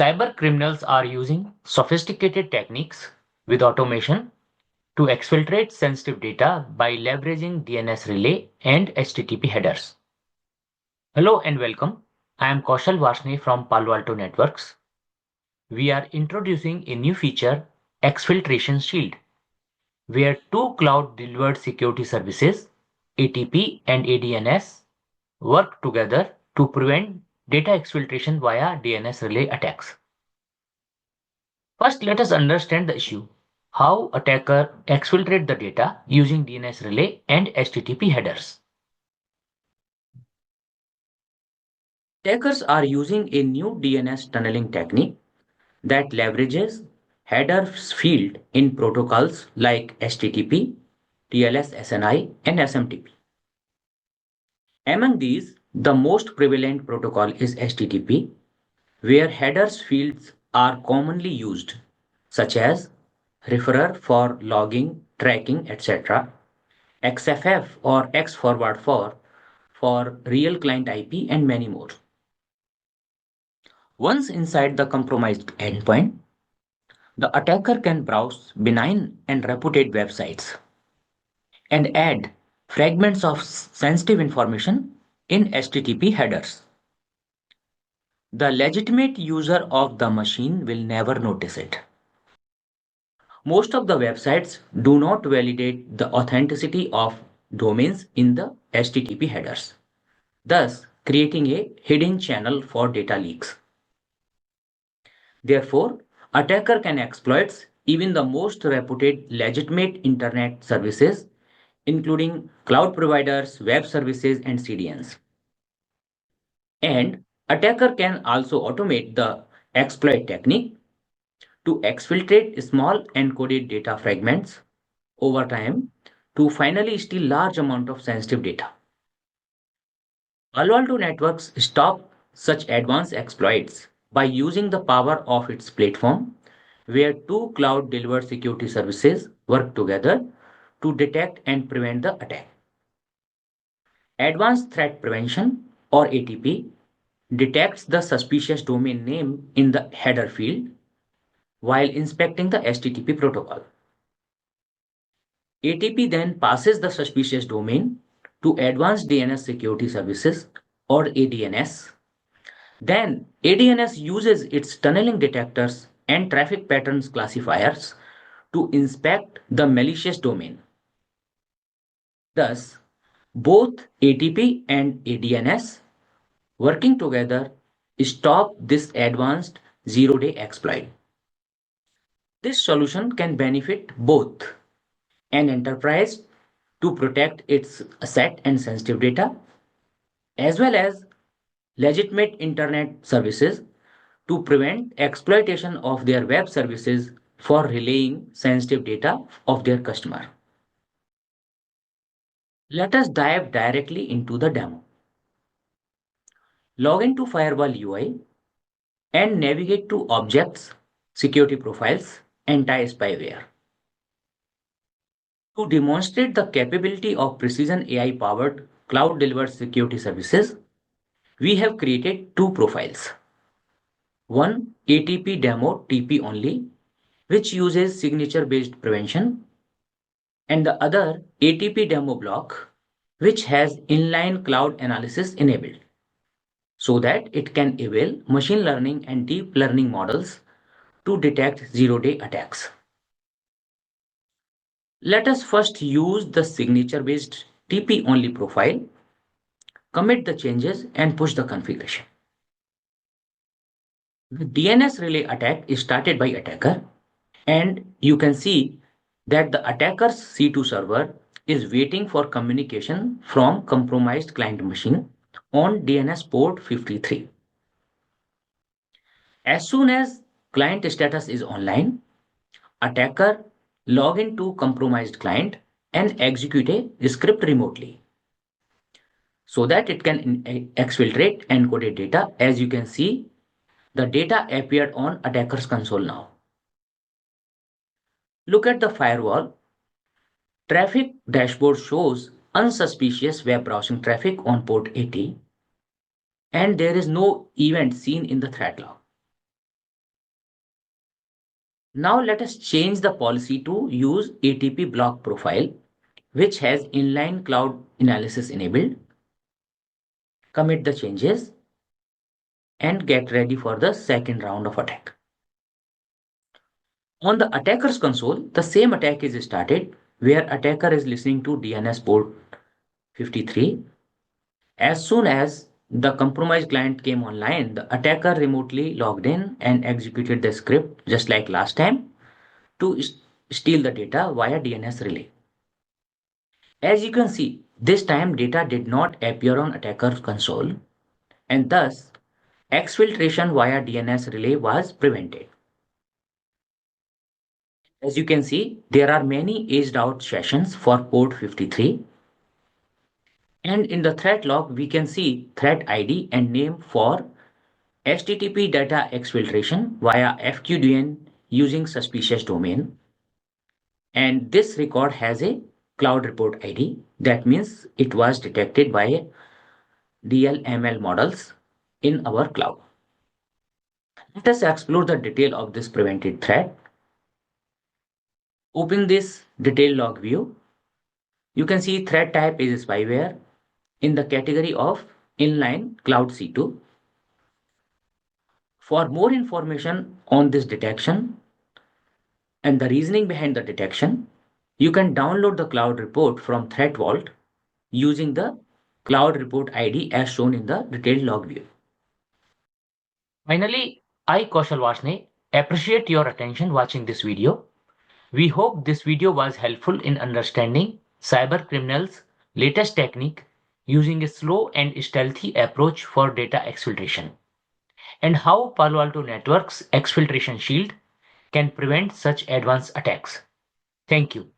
Cybercriminals are using sophisticated techniques with automation to exfiltrate sensitive data by leveraging DNS relay and HTTP headers. Hello and welcome. I am Kaushal Varshney from Palo Alto Networks. We are introducing a new feature, Exfiltration Shield, where two cloud-delivered security services, ATP and ADNS, work together to prevent data exfiltration via DNS relay attacks. First, let us understand the issue. How attacker exfiltrate the data using DNS relay and HTTP headers. Attackers are using a new DNS tunneling technique that leverages headers field in protocols like HTTP, TLS SNI, and SMTP. Among these, the most prevalent protocol is HTTP, where headers fields are commonly used, such as referrer for logging, tracking, etc., XFF or X forward for real client IP, and many more. Once inside the compromised endpoint, the attacker can browse benign and reputed websites and add fragments of sensitive information in HTTP headers. The legitimate user of the machine will never notice it. Most of the websites do not validate the authenticity of domains in the HTTP headers, thus creating a hidden channel for data leaks. Therefore, attacker can exploit even the most reputed legitimate internet services, including cloud providers, web services, and CDNs. And attacker can also automate the exploit technique to exfiltrate small encoded data fragments over time to finally steal large amount of sensitive data. Palo Alto Networks stop such advanced exploits by using the power of its platform, where two cloud-delivered security services work together to detect and prevent the attack. Advanced Threat Prevention, or ATP, detects the suspicious domain name in the header field while inspecting the HTTP protocol. ATP then passes the suspicious domain to Advanced DNS Security Services, or ADNS. Then ADNS uses its tunneling detectors and traffic patterns classifiers to inspect the malicious domain. Thus, both ATP and ADNS working together stop this advanced zero-day exploit. This solution can benefit both an enterprise to protect its asset and sensitive data, as well as legitimate internet services to prevent exploitation of their web services for relaying sensitive data of their customer. Let us dive directly into the demo. Log into Firewall UI and navigate to Objects, Security Profiles, Anti-Spyware. To demonstrate the capability of precision AI-powered cloud-delivered security services, we have created two profiles. One ATP demo TP only, which uses signature-based prevention, and the other ATP demo block, which has inline cloud analysis enabled, so that it can avail machine learning and deep learning models to detect zero-day attacks. Let us first use the signature-based TP-only profile, commit the changes, and push the configuration. The DNS relay attack is started by attacker, and you can see that the attacker's C2 server is waiting for communication from compromised client machine on DNS port 53. As soon as client status is online, attacker log into compromised client and execute a script remotely so that it can exfiltrate encoded data. As you can see, the data appeared on attacker's console now. Look at the firewall. Traffic dashboard shows unsuspicious web browsing traffic on port 80, and there is no event seen in the threat log. Now let us change the policy to use ATP block profile, which has inline cloud analysis enabled. Commit the changes and get ready for the second round of attack. On the attacker's console, the same attack is started where attacker is listening to DNS port 53. As soon as the compromised client came online, the attacker remotely logged in and executed the script just like last time to steal the data via DNS relay. As you can see, this time data did not appear on attacker's console and thus exfiltration via DNS relay was prevented. As you can see, there are many aged out sessions for port 53. And in the threat log, we can see threat ID and name for HTTP data exfiltration via FQDN using suspicious domain. And this record has a cloud report ID. That means it was detected by DLML models in our cloud. Let us explore the detail of this prevented threat. Open this detail log view. You can see threat type is spyware in the category of inline cloud C2. For more information on this detection and the reasoning behind the detection, you can download the cloud report from Threat Vault using the cloud report ID as shown in the detailed log view. Finally, I Kaushal Varsne appreciate your attention watching this video. We hope this video was helpful in understanding cybercriminals' latest technique using a slow and stealthy approach for data exfiltration, and how Palo Alto Network's Exfiltration Shield can prevent such advanced attacks. Thank you.